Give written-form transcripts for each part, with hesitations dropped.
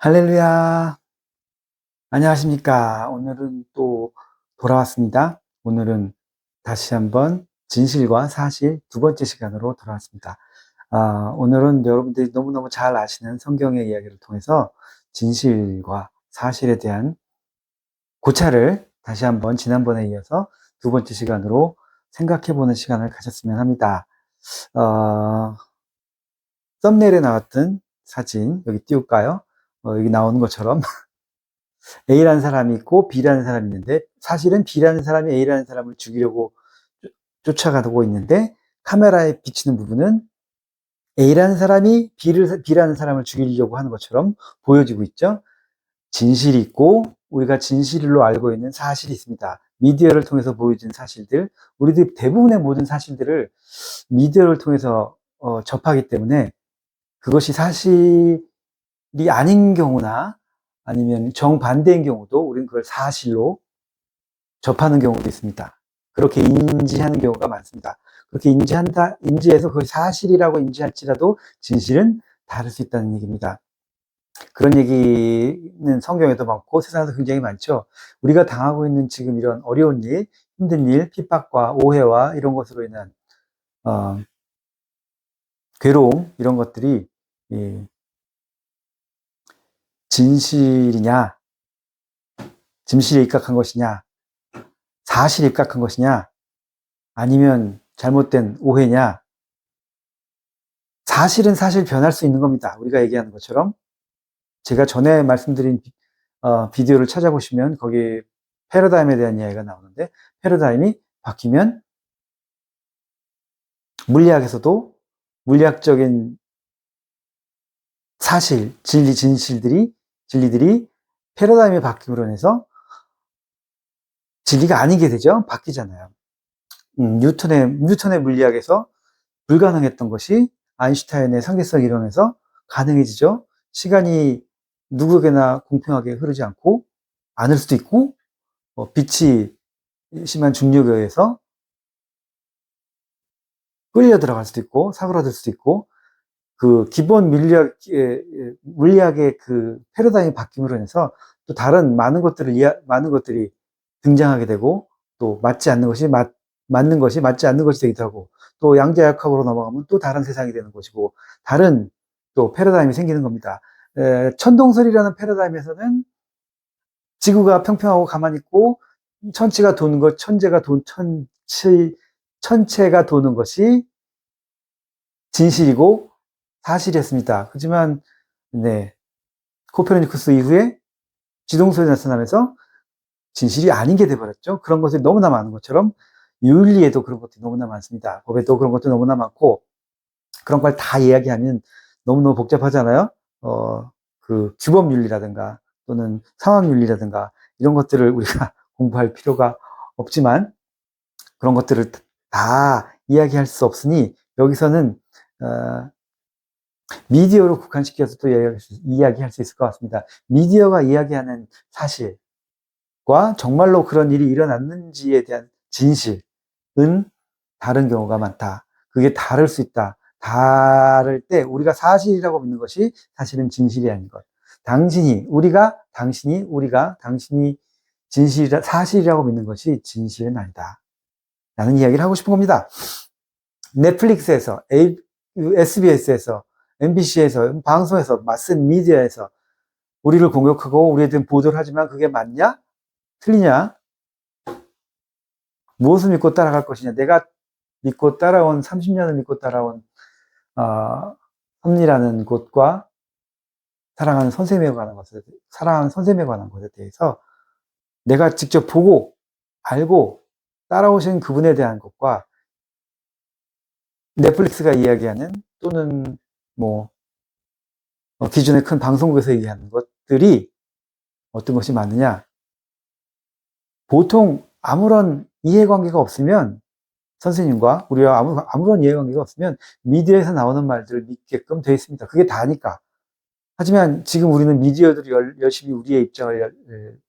할렐루야. 안녕하십니까. 오늘은 또 돌아왔습니다. 오늘은 다시 한번 진실과 사실 두 번째 시간으로 돌아왔습니다. 오늘은 여러분들이 너무너무 잘 아시는 성경의 이야기를 통해서 진실과 사실에 대한 고찰을 다시 한번 지난번에 이어서 두 번째 시간으로 생각해보는 시간을 가졌으면 합니다. 썸네일에 나왔던 사진 여기 띄울까요? 여기 나오는 것처럼 A라는 사람이 있고 B라는 사람이 있는데 사실은 B라는 사람이 A라는 사람을 죽이려고 쫓아가고 있는데 카메라에 비치는 부분은 A라는 사람이 B라는 사람을 죽이려고 하는 것처럼 보여지고 있죠. 진실이 있고 우리가 진실로 알고 있는 사실이 있습니다. 미디어를 통해서 보여진 사실들, 우리들 대부분의 모든 사실들을 미디어를 통해서 접하기 때문에 그것이 사실이 아닌 경우나 아니면 정반대인 경우도 우리는 그걸 사실로 접하는 경우도 있습니다. 그렇게 인지하는 경우가 많습니다. 그렇게 인지해서 그것이 사실이라고 인지할지라도 진실은 다를 수 있다는 얘기입니다. 그런 얘기는 성경에도 많고 세상에도 굉장히 많죠. 우리가 당하고 있는 지금 이런 어려운 일, 힘든 일, 핍박과 오해와 이런 것으로 인한 괴로움 이런 것들이 진실이냐, 진실에 입각한 것이냐, 사실에 입각한 것이냐, 아니면 잘못된 오해냐. 사실은 사실 변할 수 있는 겁니다. 우리가 얘기하는 것처럼. 제가 전에 말씀드린 비디오를 찾아보시면 거기 패러다임에 대한 이야기가 나오는데 패러다임이 바뀌면 물리학에서도 물리학적인 사실, 진리들이 패러다임이 바뀜으로 인해서 진리가 아니게 되죠. 바뀌잖아요. 뉴턴의 물리학에서 불가능했던 것이 아인슈타인의 상대성 이론에서 가능해지죠. 시간이 누구에게나 공평하게 흐르지 않을 수도 있고, 빛이 심한 중력에 의해서 끌려 들어갈 수도 있고, 사그라들 수도 있고, 그 기본 물리학의 그 패러다임이 바뀜으로 인해서 또 다른 많은 것들이 등장하게 되고, 또 맞는 것이 맞지 않는 것이 되기도 하고, 또 양자역학으로 넘어가면 또 다른 세상이 되는 것이고, 다른 또 패러다임이 생기는 겁니다. 천동설이라는 패러다임에서는 지구가 평평하고 가만히 있고, 천체가 도는 것, 천체가 도는 것이 진실이고 사실이었습니다. 하지만, 네, 코페르니쿠스 이후에 지동설이 나타나면서 진실이 아닌 게 돼버렸죠. 그런 것들이 너무나 많은 것처럼 윤리에도 그런 것들이 너무나 많습니다. 법에도 그런 것들이 너무나 많고 그런 걸 다 이야기하면 너무너무 복잡하잖아요. 그 규범윤리라든가 또는 상황윤리라든가 이런 것들을 우리가 공부할 필요가 없지만 그런 것들을 다 이야기할 수 없으니 여기서는 미디어로 국한시켜서 또 이야기할 수 있을 것 같습니다. 미디어가 이야기하는 사실 과 정말로 그런 일이 일어났는지에 대한 진실은 다른 경우가 많다. 그게 다를 수 있다. 다를 때 우리가 사실이라고 믿는 것이 사실은 진실이 아닌 것. 당신이 사실이라고 믿는 것이 진실은 아니다. 라는 이야기를 하고 싶은 겁니다. 넷플릭스에서, SBS에서, MBC에서, 방송에서, 마스 미디어에서 우리를 공격하고 우리에 대한 보도를 하지만 그게 맞냐? 틀리냐? 무엇을 믿고 따라갈 것이냐? 내가 30년을 믿고 따라온, 섭리라는 곳과 사랑하는 선생님에 관한 것에 대해서 내가 직접 보고, 알고, 따라오신 그분에 대한 것과 넷플릭스가 이야기하는 또는 기존의 큰 방송국에서 얘기하는 것들이 어떤 것이 맞느냐? 보통 아무런 이해관계가 없으면 선생님과 우리와 아무런 이해관계가 없으면 미디어에서 나오는 말들을 믿게끔 되어 있습니다. 그게 다니까. 하지만 지금 우리는 미디어들이 열심히 우리의 입장을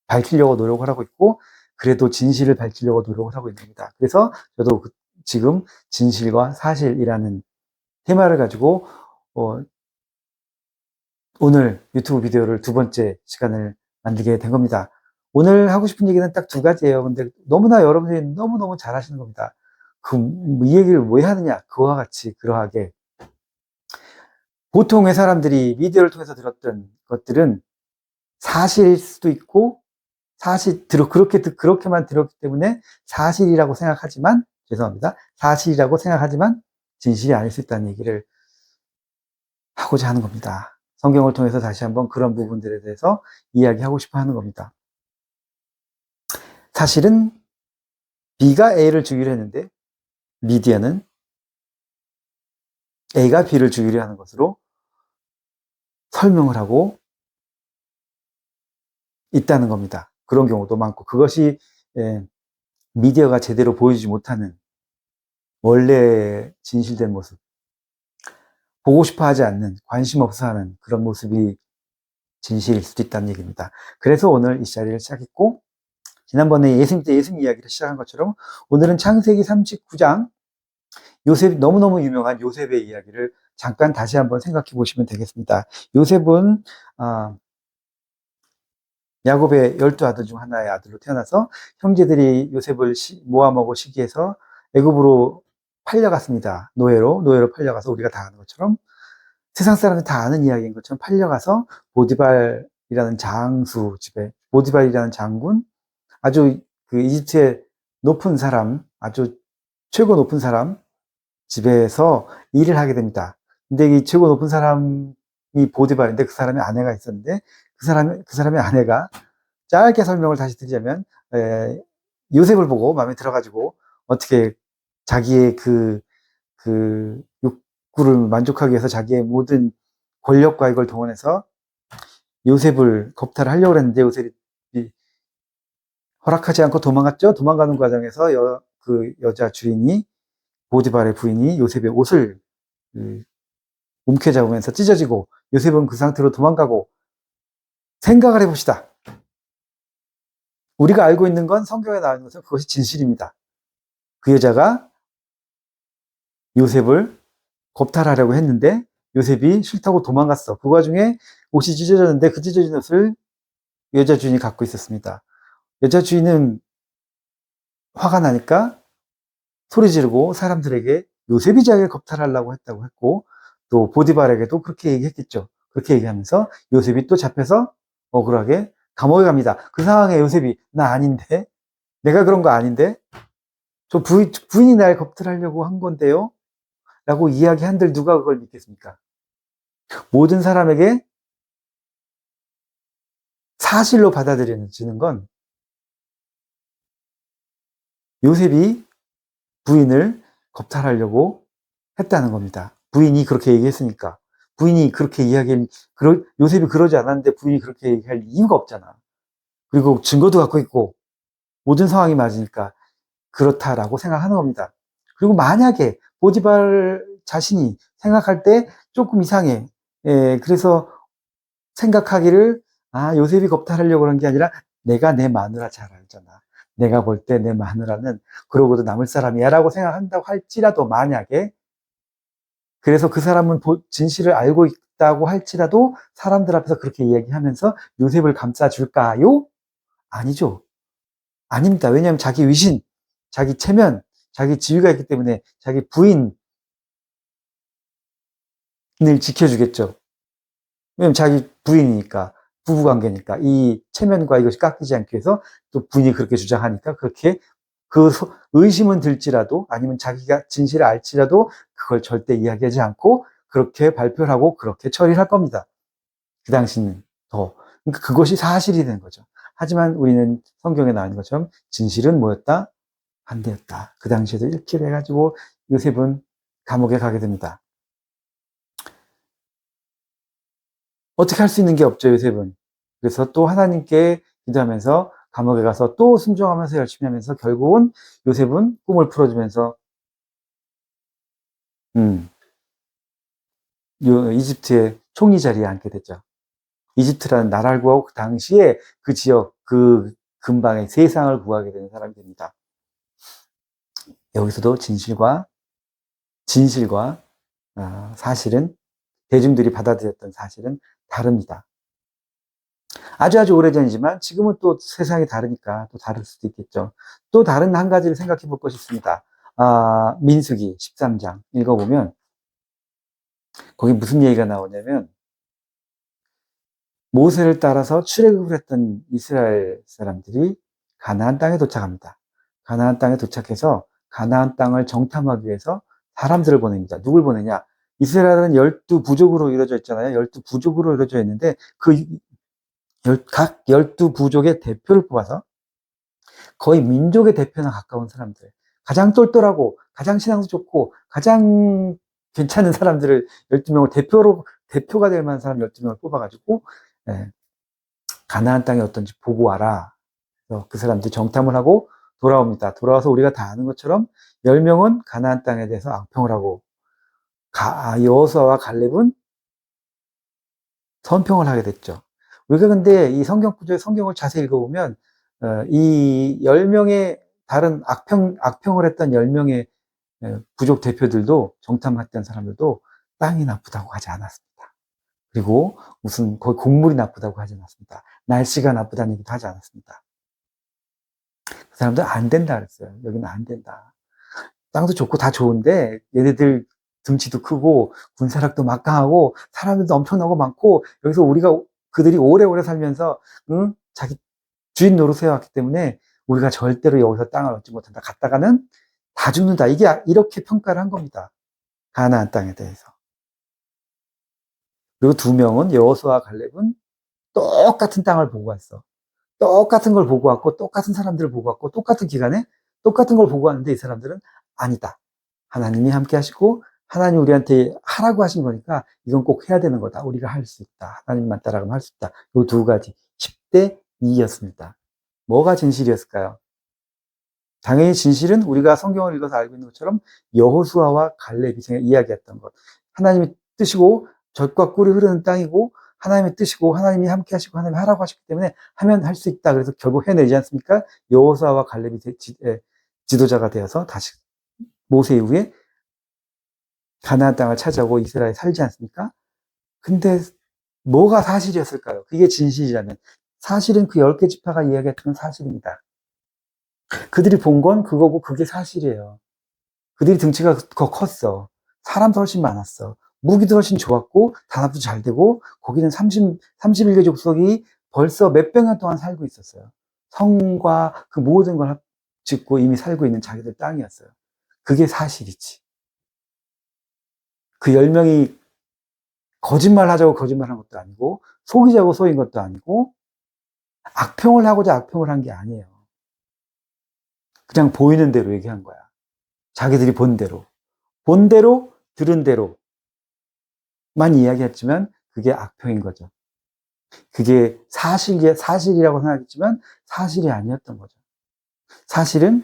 밝히려고 노력을 하고 있고 그래도 진실을 밝히려고 노력을 하고 있는 겁니다. 그래서 저도 지금 진실과 사실이라는 테마를 가지고 오늘 유튜브 비디오를 두 번째 시간을 만들게 된 겁니다. 오늘 하고 싶은 얘기는 딱 두 가지예요. 근데 너무나 여러분들이 너무너무 잘 하시는 겁니다. 이 얘기를 왜 하느냐? 그와 같이 그러하게 보통의 사람들이 미디어를 통해서 들었던 것들은 사실일 수도 있고 그렇게만 들었기 때문에 사실이라고 생각하지만 죄송합니다. 사실이라고 생각하지만 진실이 아닐 수 있다는 얘기를 하고자 하는 겁니다. 성경을 통해서 다시 한번 그런 부분들에 대해서 이야기하고 싶어 하는 겁니다. 사실은 B가 A를 주기로 했는데 미디어는 A가 B를 주기로 하는 것으로 설명을 하고 있다는 겁니다. 그런 경우도 많고 그것이 미디어가 제대로 보여주지 못하는 원래 진실된 모습, 보고 싶어 하지 않는, 관심 없어 하는 그런 모습이 진실일 수도 있다는 얘기입니다. 그래서 오늘 이 자리를 시작했고 지난번에 예수님 때 예수님 이야기를 시작한 것처럼 오늘은 창세기 39장 요셉, 너무너무 유명한 요셉의 이야기를 잠깐 다시 한번 생각해 보시면 되겠습니다. 요셉은 야곱의 12아들 중 하나의 아들로 태어나서 형제들이 요셉을 모함하고 시기해서 애굽으로 팔려갔습니다. 노예로 팔려가서 우리가 다 아는 것처럼 세상 사람들이 다 아는 이야기인 것처럼 팔려가서 보디발이라는 장수 집에 보디발이라는 장군 아주 그 이집트의 높은 사람 아주 최고 높은 사람 집에서 일을 하게 됩니다. 근데 이 최고 높은 사람이 보디발인데 그 사람의 아내가 있었는데 그 사람의 아내가 짧게 설명을 다시 드리자면 요셉을 보고 마음에 들어가지고 어떻게 자기의 그 욕구를 만족하기 위해서 자기의 모든 권력과 이걸 동원해서 요셉을 겁탈을 하려고 했는데 요셉이 허락하지 않고 도망갔죠. 도망가는 과정에서 그 여자 주인이 보디발의 부인이 요셉의 옷을 움켜잡으면서 찢어지고 요셉은 그 상태로 도망가고 생각을 해봅시다. 우리가 알고 있는 건 성경에 나와 있는 것은 그것이 진실입니다. 그 여자가 요셉을 겁탈하려고 했는데 요셉이 싫다고 도망갔어. 그 와중에 옷이 찢어졌는데 그 찢어진 옷을 여자 주인이 갖고 있었습니다. 여자 주인은 화가 나니까 소리 지르고 사람들에게 요셉이 자기를 겁탈하려고 했다고 했고 또 보디발에게도 그렇게 얘기했겠죠. 그렇게 얘기하면서 요셉이 또 잡혀서 억울하게 감옥에 갑니다. 그 상황에 요셉이 나 아닌데 내가 그런 거 아닌데 저 부인이 날 겁탈하려고 한 건데요 라고 이야기한들 누가 그걸 믿겠습니까? 모든 사람에게 사실로 받아들여지는 건 요셉이 부인을 겁탈하려고 했다는 겁니다. 부인이 그렇게 얘기했으니까. 부인이 그렇게 요셉이 그러지 않았는데 부인이 그렇게 얘기할 이유가 없잖아. 그리고 증거도 갖고 있고 모든 상황이 맞으니까 그렇다라고 생각하는 겁니다. 그리고 만약에 보디발 자신이 생각할 때 조금 이상해. 그래서 생각하기를 요셉이 겁탈하려고 그런 게 아니라 내가 내 마누라 잘 알잖아. 내가 볼 때 내 마누라는 그러고도 남을 사람이야 라고 생각한다고 할지라도 만약에 그래서 그 사람은 진실을 알고 있다고 할지라도 사람들 앞에서 그렇게 이야기하면서 요셉을 감싸줄까요? 아니죠. 아닙니다. 왜냐하면 자기 위신, 자기 체면, 자기 지위가 있기 때문에 자기 부인을 지켜주겠죠. 왜냐면 자기 부인이니까, 부부관계니까, 이 체면과 이것이 깎이지 않기 위해서 또 부인이 그렇게 주장하니까 그렇게 의심은 들지라도 아니면 자기가 진실을 알지라도 그걸 절대 이야기하지 않고 그렇게 발표를 하고 그렇게 처리를 할 겁니다. 그 당시는 더. 그러니까 그것이 사실이 된 거죠. 하지만 우리는 성경에 나와 있는 것처럼 진실은 뭐였다? 반대였다. 그 당시에도 이렇게 해가지고 요셉은 감옥에 가게 됩니다. 어떻게 할 수 있는 게 없죠, 요셉은. 그래서 또 하나님께 기도하면서 감옥에 가서 또 순종하면서 열심히 하면서 결국은 요셉은 꿈을 풀어주면서 이집트의 총리 자리에 앉게 됐죠. 이집트라는 나라를 구하고 그 당시에 그 지역, 그 근방에 세상을 구하게 되는 사람이 됩니다. 여기서도 진실과 사실은 대중들이 받아들였던 사실은 다릅니다. 아주 오래전이지만 지금은 또 세상이 다르니까 또 다를 수도 있겠죠. 또 다른 한 가지를 생각해 볼 것이 있습니다. 민수기 13장 읽어보면 거기 무슨 얘기가 나오냐면 모세를 따라서 출애굽을 했던 이스라엘 사람들이 가나안 땅에 도착합니다. 가나안 땅에 도착해서 가나안 땅을 정탐하기 위해서 사람들을 보냅니다. 누굴 보내냐? 이스라엘은 12부족으로 이루어져 있잖아요. 12부족으로 이루어져 있는데 각 12부족의 대표를 뽑아서 거의 민족의 대표나 가까운 사람들, 가장 똘똘하고 가장 신앙도 좋고 가장 괜찮은 사람들을 12명을 대표가 될 만한 사람 12명을 뽑아가지고 예, 가나안 땅이 어떤지 보고 와라. 그래서 그 사람들이 정탐을 하고 돌아옵니다. 돌아와서 우리가 다 아는 것처럼 10명은 가나안 땅에 대해서 악평을 하고 여호수아와 갈렙은 선평을 하게 됐죠. 우리가 근데 이 성경을 자세히 읽어보면 이 10명의 다른 악평을 했던 10명의 부족 대표들도 정탐했던 사람들도 땅이 나쁘다고 하지 않았습니다. 그리고 무슨 거의 곡물이 나쁘다고 하지 않았습니다. 날씨가 나쁘다는 얘기도 하지 않았습니다. 그 사람들 안 된다 그랬어요. 여기는 안 된다. 땅도 좋고 다 좋은데 얘네들 등치도 크고 군사력도 막강하고 사람들도 엄청나고 많고 여기서 그들이 오래오래 살면서 자기 주인 노릇을 해왔기 때문에 우리가 절대로 여기서 땅을 얻지 못한다. 갔다가는 다 죽는다. 이렇게 평가를 한 겁니다. 가나안 땅에 대해서. 그리고 2명은 여호수아와 갈렙은 똑같은 땅을 보고 왔어. 똑같은 걸 보고 왔고 똑같은 사람들을 보고 왔고 똑같은 기간에 똑같은 걸 보고 왔는데 이 사람들은 아니다. 하나님이 함께 하시고 하나님 우리한테 하라고 하신 거니까 이건 꼭 해야 되는 거다. 우리가 할 수 있다. 하나님만 따라가면 할 수 있다. 이 2가지 10대 2였습니다. 뭐가 진실이었을까요? 당연히 진실은 우리가 성경을 읽어서 알고 있는 것처럼 여호수아와 갈렙이 이야기했던 것. 하나님의 뜻이고 젖과 꿀이 흐르는 땅이고 하나님의 뜻이고 하나님이 함께 하시고 하나님이 하라고 하셨기 때문에 하면 할 수 있다. 그래서 결국 해내지 않습니까? 여호수아와 갈렙이 지도자가 되어서 다시 모세 이후에 가나안 땅을 차지하고 이스라엘에 살지 않습니까? 근데 뭐가 사실이었을까요? 그게 진실이라면 사실은 그 10개 지파가 이야기했던 사실입니다. 그들이 본 건 그거고 그게 사실이에요. 그들이 등치가 더 컸어. 사람도 훨씬 많았어. 무기도 훨씬 좋았고 단합도 잘 되고 거기는 31개 족속이 벌써 몇백 년 동안 살고 있었어요. 성과 그 모든 걸 짓고 이미 살고 있는 자기들 땅이었어요. 그게 사실이지. 그 10명이 거짓말하자고 거짓말한 것도 아니고 속이자고 속인 것도 아니고 악평을 하고자 악평을 한 게 아니에요. 그냥 보이는 대로 얘기한 거야. 자기들이 본 대로 들은 대로만 이야기했지만 그게 악평인 거죠. 그게 사실이라고 생각했지만 사실이 아니었던 거죠. 사실은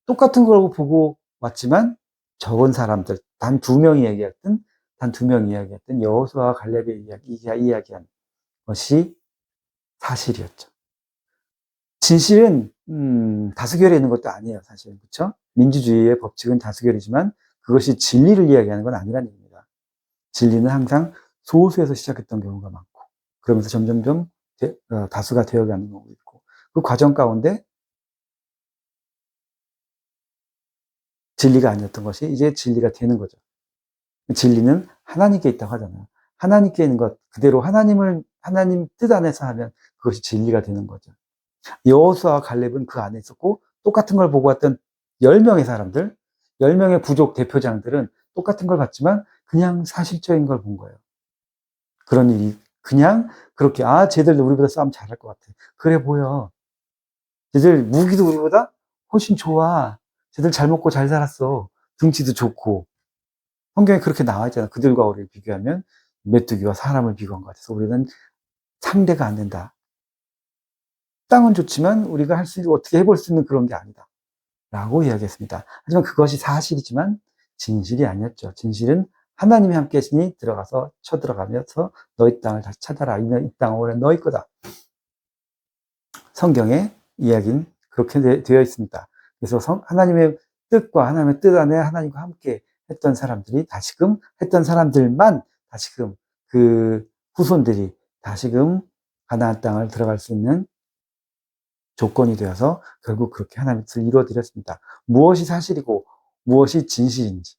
똑같은 걸 보고 왔지만 적은 사람들, 단 2명이 이야기했던 여호수아와 갈렙의 이야기한 것이 사실이었죠. 진실은 다수결에 있는 것도 아니에요, 사실은. 그렇죠? 민주주의의 법칙은 다수결이지만 그것이 진리를 이야기하는 건 아니라는 얘기입니다. 진리는 항상 소수에서 시작했던 경우가 많고 그러면서 점점점 다수가 되어가는 경우도 있고 그 과정 가운데 진리가 아니었던 것이 이제 진리가 되는 거죠. 진리는 하나님께 있다고 하잖아요. 하나님께 있는 것 그대로 하나님 뜻 안에서 하면 그것이 진리가 되는 거죠. 여호수아와 갈렙은 그 안에 있었고 똑같은 걸 보고 왔던 10명의 사람들, 10명의 부족 대표장들은 똑같은 걸 봤지만 그냥 사실적인 걸 본 거예요. 그런 일이 그냥 그렇게 쟤들 우리보다 싸움 잘할 것 같아. 그래 보여. 쟤들 무기도 우리보다 훨씬 좋아. 쟤들 잘 먹고 잘 살았어. 등치도 좋고. 성경에 그렇게 나와 있잖아. 그들과 우리를 비교하면 메뚜기와 사람을 비교한 것 같아서 우리는 상대가 안 된다. 땅은 좋지만 우리가 어떻게 해볼 수 있는 그런 게 아니다. 라고 이야기했습니다. 하지만 그것이 사실이지만 진실이 아니었죠. 진실은 하나님이 함께 하시니 들어가서 쳐들어가면서 너희 땅을 다시 찾아라. 이 땅은 원래 너희 거다. 성경의 이야기는 그렇게 되어 있습니다. 그래서 하나님의 뜻과 하나님의 뜻 안에 하나님과 함께 했던 사람들만 다시금 그 후손들이 다시금 가나안 땅을 들어갈 수 있는 조건이 되어서 결국 그렇게 하나님의 뜻을 이루어드렸습니다. 무엇이 사실이고 무엇이 진실인지.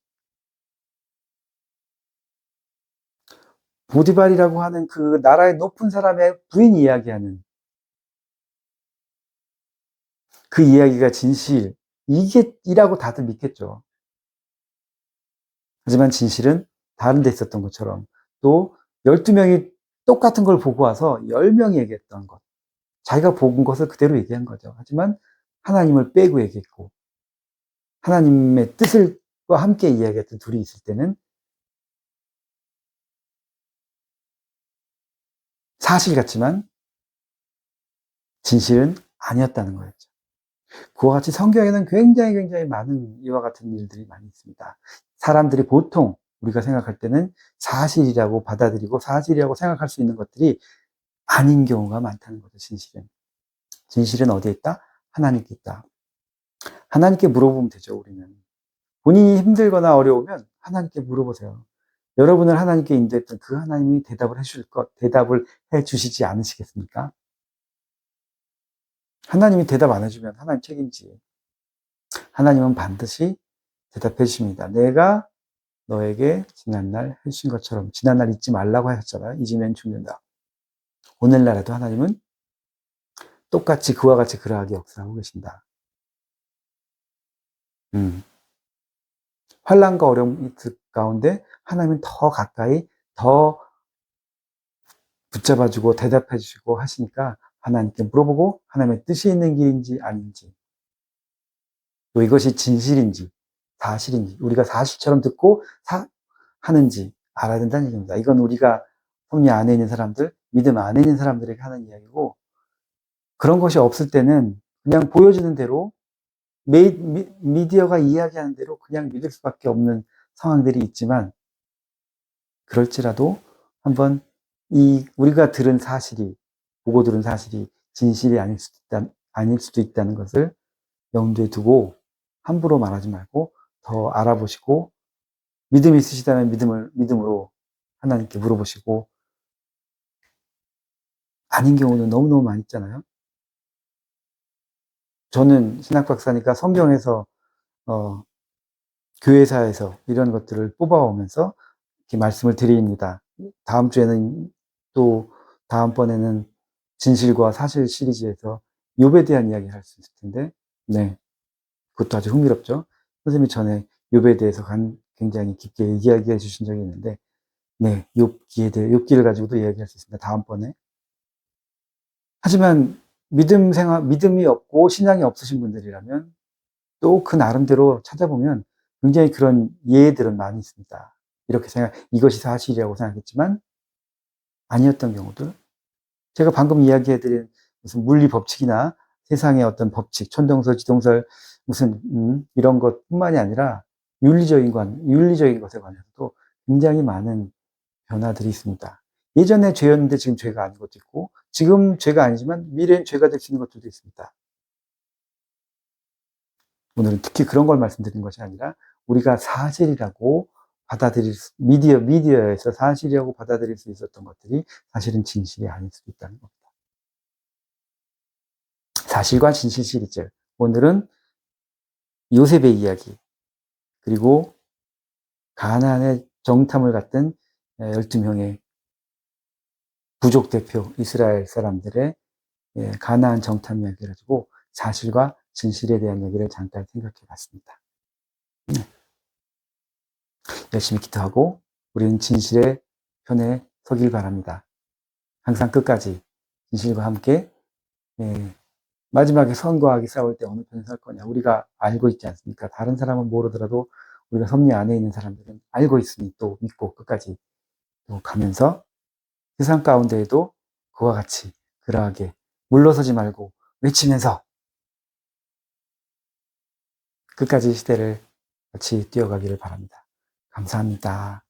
보디발이라고 하는 그 나라의 높은 사람의 부인 이야기하는 그 이야기가 진실, 이라고 다들 믿겠죠. 하지만 진실은 다른 데 있었던 것처럼 또 12명이 똑같은 걸 보고 와서 10명이 얘기했던 것. 자기가 본 것을 그대로 얘기한 거죠. 하지만 하나님을 빼고 얘기했고 하나님의 뜻과 함께 이야기했던 둘이 있을 때는 사실 같지만 진실은 아니었다는 거였죠. 그와 같이 성경에는 굉장히 많은 이와 같은 일들이 많이 있습니다. 사람들이 보통 우리가 생각할 때는 사실이라고 받아들이고 사실이라고 생각할 수 있는 것들이 아닌 경우가 많다는 거죠, 진실은. 진실은 어디에 있다? 하나님께 있다. 하나님께 물어보면 되죠, 우리는. 본인이 힘들거나 어려우면 하나님께 물어보세요. 여러분을 하나님께 인도했던 그 하나님이 대답을 해 주시지 않으시겠습니까? 하나님이 대답 안 해주면 하나님 책임지. 하나님은 반드시 대답해 주십니다. 내가 너에게 지난날 해주신 것처럼, 지난날 잊지 말라고 하셨잖아요. 잊으면 죽는다. 오늘날에도 하나님은 똑같이 그와 같이 그러하게 역사하고 계신다. 환난과 어려움 가운데 하나님은 더 가까이, 더 붙잡아주고 대답해주시고 하시니까 하나님께 물어보고 하나님의 뜻이 있는 길인지 아닌지, 또 이것이 진실인지 사실인지, 우리가 사실처럼 듣고 하는지 알아야 된다는 얘기입니다. 이건 우리가 섭리 안에 있는 사람들, 믿음 안에 있는 사람들에게 하는 이야기고, 그런 것이 없을 때는 그냥 보여지는 대로 미디어가 이야기하는 대로 그냥 믿을 수밖에 없는 상황들이 있지만, 그럴지라도 한번 우리가 보고 들은 사실이 진실이 아닐 수도 있다는 것을 염두에 두고 함부로 말하지 말고 더 알아보시고, 믿음이 있으시다면 믿음으로 하나님께 물어보시고, 아닌 경우는 너무너무 많이 있잖아요. 저는 신학 박사니까 성경에서, 교회사에서 이런 것들을 뽑아오면서 이렇게 말씀을 드립니다. 다음 주에는 또 다음번에는 진실과 사실 시리즈에서 욥에 대한 이야기를 할 수 있을 텐데, 네, 그것도 아주 흥미롭죠. 선생님이 전에 욥에 대해서 굉장히 깊게 이야기해 주신 적이 있는데, 네, 욥기를 가지고도 이야기할 수 있습니다. 다음번에. 하지만 믿음이 없고 신앙이 없으신 분들이라면 또 그 나름대로 찾아보면 굉장히 그런 예들은 많이 있습니다. 이것이 사실이라고 생각했지만 아니었던 경우들. 제가 방금 이야기해드린 무슨 물리 법칙이나 세상의 어떤 법칙, 천동설, 지동설, 무슨, 이런 것 뿐만이 아니라 윤리적인 것에 관해서도 굉장히 많은 변화들이 있습니다. 예전에 죄였는데 지금 죄가 아닌 것도 있고, 지금 죄가 아니지만 미래엔 죄가 될 수 있는 것들도 있습니다. 오늘은 특히 그런 걸 말씀드리는 것이 아니라 우리가 사실이라고 미디어에서 사실이라고 받아들일 수 있었던 것들이 사실은 진실이 아닐 수도 있다는 겁니다. 사실과 진실 시리즈. 오늘은 요셉의 이야기, 그리고 가나안의 정탐을 갔던 12명의 부족 대표 이스라엘 사람들의 가나안 정탐 이야기를 가지고 사실과 진실에 대한 얘기를 잠깐 생각해 봤습니다. 열심히 기도하고 우리는 진실의 편에 서길 바랍니다. 항상 끝까지 진실과 함께, 마지막에 선과 악이 싸울 때 어느 편에 설 거냐, 우리가 알고 있지 않습니까? 다른 사람은 모르더라도 우리가 섭리 안에 있는 사람들은 알고 있으니 또 믿고 끝까지 또 가면서 세상 가운데에도 그와 같이 그러하게 물러서지 말고 외치면서 끝까지 시대를 같이 뛰어가기를 바랍니다. 감사합니다.